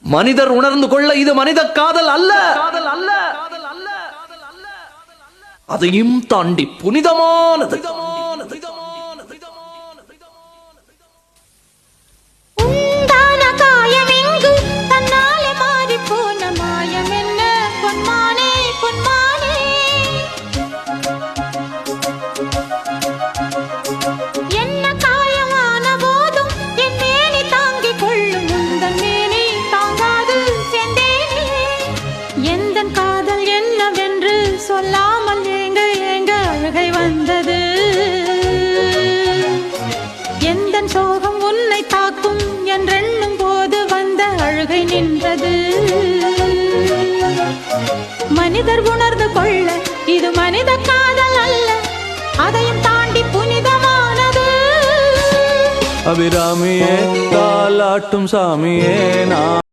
மனிதர் உணர்ந்து கொள்ள இது மனித காதல் அல்ல, அதையும் தாண்டி புனிதமானது. சொல்லாமல் ஏங்க ஏங்க அழுகை வந்தது. எந்த சோகம் உன்னை தாக்கும் என்றெண்ணும் போது வந்த அழுகை நின்றது. மனிதர் உணர்ந்து கொள்ள இது மனித காதல் அல்ல, அதையும் தாண்டி புனிதமானது. அபிராமியே தாலாட்டும் சாமியே நான்